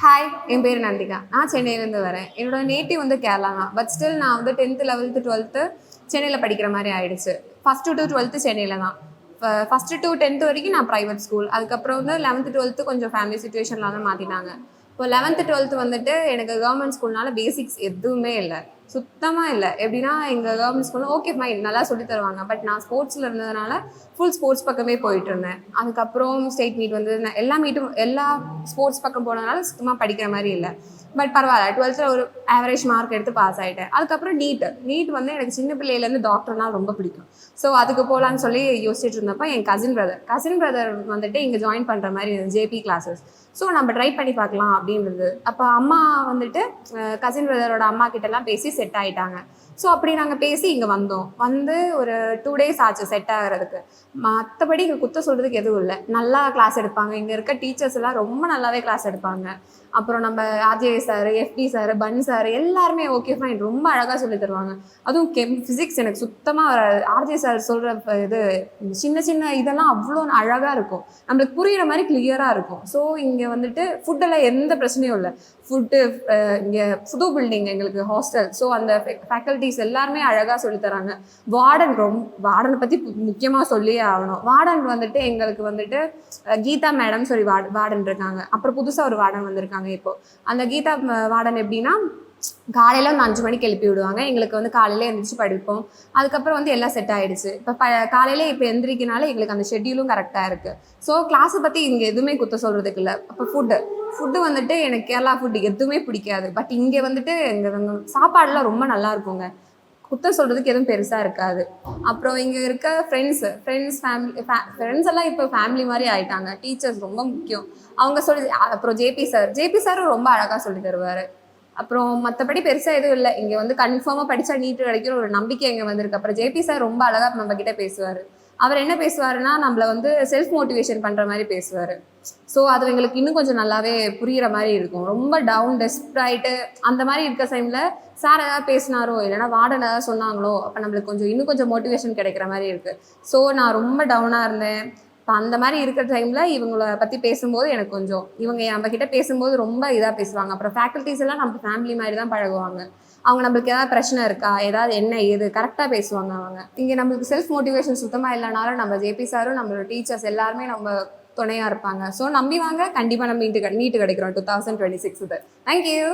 Hi, என் பேர் நந்திகா. நான் சென்னையிலேருந்து வரேன். என்னோட நேட்டிவ் வந்து கேரளா தான். பட் ஸ்டில் நான் வந்து 10th 11th 12th சென்னையில் படிக்கிற மாதிரி ஆயிடுச்சு. ஃபஸ்ட்டு டு 12th சென்னையில் தான். ஃபஸ்ட்டு டு 10th வரைக்கும் நான் ப்ரைவேட் ஸ்கூல். அதுக்கப்புறம் வந்து 11th 12th கொஞ்சம் ஃபேமிலி சுச்சுவேஷனில் தான் மாற்றினாங்க. இப்போ 11th 12th வந்துட்டு எனக்கு கவர்மெண்ட் ஸ்கூல்னால பேசிக்ஸ் எதுவுமே இல்லை, சுத்தமாக இல்லை. எப்படின்னா எங்கள் கவர்மெண்ட் ஸ்கூலில் ஓகே ஃபைன் நல்லா சொல்லி தருவாங்க. பட் நான் ஸ்போர்ட்ஸில் இருந்ததுனால ஃபுல் ஸ்போர்ட்ஸ் பக்கமே போயிட்டு இருந்தேன். அதுக்கப்புறம் ஸ்டேட் மீட் வந்து நான் எல்லா ஸ்போர்ட்ஸ் பக்கம் போனதுனால சுத்தமாக படிக்கிற மாதிரி இல்லை. பட் பரவாயில்ல, 12th ஒரு ஆவரேஜ் மார்க் எடுத்து பாஸ் ஆகிட்டேன். அதுக்கப்புறம் நீட் வந்து எனக்கு சின்ன பிள்ளையிலேருந்து டாக்டர்னால் ரொம்ப பிடிக்கும். ஸோ அதுக்கு போகலான்னு சொல்லி யோசிச்சுட்டு இருந்தப்போ என் கசின் பிரதர் வந்துட்டு இங்கே ஜாயின் பண்ணுற மாதிரி ஜேபி கிளாஸஸ். ஸோ நம்ம ட்ரை பண்ணி பார்க்கலாம் அப்படின்றது. அப்போ அம்மா வந்துட்டு கசின் பிரதரோட அம்மா கிட்டலாம் பேசி செட் ஆகிட்டாங்க. ஸோ அப்படி நாங்கள் பேசி இங்கே வந்து ஒரு 2 days ஆச்சு செட் ஆகிறதுக்கு. மற்றபடி இங்கே குத்த சொல்கிறதுக்கு எதுவும் இல்லை. நல்லா கிளாஸ் எடுப்பாங்க. இங்கே இருக்க டீச்சர்ஸ் எல்லாம் ரொம்ப நல்லாவே கிளாஸ் எடுப்பாங்க. அப்புறம் நம்ம ஆர்ஜே சார், எஃப்டி சார், பன் சார் எல்லாருமே ஓகே ஃபைன் ரொம்ப அழகாக சொல்லி தருவாங்க. அதுவும் ஃபிசிக்ஸ் எனக்கு சுத்தமாக வராது. ஆர்ஜே சார் சொல்கிற இது சின்ன சின்ன இதெல்லாம் அவ்வளோ அழகாக இருக்கும், நம்மளுக்கு புரிகிற மாதிரி கிளியராக இருக்கும். ஸோ இங்கே வந்துட்டு ஃபுட்டெல்லாம் எந்த பிரச்சனையும் இல்லை. ஃபுட்டு இங்கே புது பில்டிங் எங்களுக்கு ஹாஸ்டல். ஸோ அந்த ஃபேக்கல்ட்டிஸ் எல்லாருமே அழகாக சொல்லித்தராங்க. வார்டனை பற்றி முக்கியமாக சொல்லியே ஆகணும். வார்டன் வந்துட்டு எங்களுக்கு வந்துட்டு கீதா மேடம் சொல்லி வார்டன் இருக்காங்க. அப்புறம் புதுசாக ஒரு வார்டன் வந்திருக்காங்க இப்போது. அந்த கீதா வார்டன் எப்படின்னா காலையில் வந்து 5 மணிக்கு எழுப்பி விடுவாங்க. எங்களுக்கு வந்து காலையில் எழுந்திரிச்சு படிப்போம். அதுக்கப்புறம் வந்து எல்லாம் செட் ஆகிடுச்சு. இப்போ காலையில் இப்போ எந்திரிக்கனால எங்களுக்கு அந்த ஷெட்யூலும் கரெக்டாக இருக்குது. ஸோ கிளாஸை பற்றி இங்கே எதுவுமே குத்த சொல்கிறதுக்கு இல்லை. அப்போ ஃபுட்டு வந்துட்டு எனக்கு கேரளா ஃபுட்டு எதுவுமே பிடிக்காது. பட் இங்கே வந்துட்டு எங்கள் சாப்பாடுலாம் ரொம்ப நல்லா இருக்குங்க. குத்தம் சொல்கிறதுக்கு எதுவும் பெருசாக இருக்காது. அப்புறம் இங்கே இருக்க ஃப்ரெண்ட்ஸ் எல்லாம் இப்போ ஃபேமிலி மாதிரி ஆகிட்டாங்க. டீச்சர்ஸ் ரொம்ப முக்கியம். அவங்க அப்புறம் ஜேபி சாரும் ரொம்ப அழகாக சொல்லி தருவார். அப்புறம் மற்றபடி பெருசாக எதுவும் இல்லை. இங்கே வந்து கன்ஃபார்மாக படித்தா நீட் கிடைக்கிற ஒரு நம்பிக்கை இங்கே வந்திருக்கு. அப்புறம் ஜேபி சார் ரொம்ப அழகாக நம்மக்கிட்ட பேசுவார். அவர் என்ன பேசுவாருன்னா நம்மளை வந்து செல்ஃப் மோட்டிவேஷன் பண்ணுற மாதிரி பேசுவார். ஸோ அது எங்களுக்கு இன்னும் கொஞ்சம் நல்லாவே புரிகிற மாதிரி இருக்கும். ரொம்ப டவுன் டெஸ்ப்ராயிட்டு அந்த மாதிரி இருக்க டைமில் சார் ஏதாவது பேசினாரோ இல்லைனா வார்டன் ஏதாவது சொன்னாங்களோ அப்போ நம்மளுக்கு இன்னும் கொஞ்சம் மோட்டிவேஷன் கிடைக்கிற மாதிரி இருக்குது. ஸோ நான் ரொம்ப டவுனாக இருந்தேன். இப்போ அந்த மாதிரி இருக்கிற டைமில் இவங்களை பற்றி பேசும்போது எனக்கு இவங்க நம்மக்கிட்ட பேசும்போது ரொம்ப இதாக பேசுவாங்க. அப்புறம் ஃபேக்கல்ட்டிஸ் எல்லாம் நம்ம ஃபேமிலி மாதிரி தான் பழகுவாங்க. அவங்க நம்மளுக்கு ஏதாவது பிரச்சனை இருக்கா, ஏதாவது என்ன ஏது கரெக்டாக பேசுவாங்க அவங்க. இங்கே நம்மளுக்கு செல்ஃப் மோட்டிவேஷன் சுத்தமாக இல்லைனாலும் நம்ம ஜேபி சாரும் நம்மளோட டீச்சர்ஸ் எல்லாருமே நம்ம துணையாக இருப்பாங்க. ஸோ நம்பி வாங்க, கண்டிப்பாக நம்ம நீட்டு கிடைக்கிறோம் 2026. தேங்க்யூ.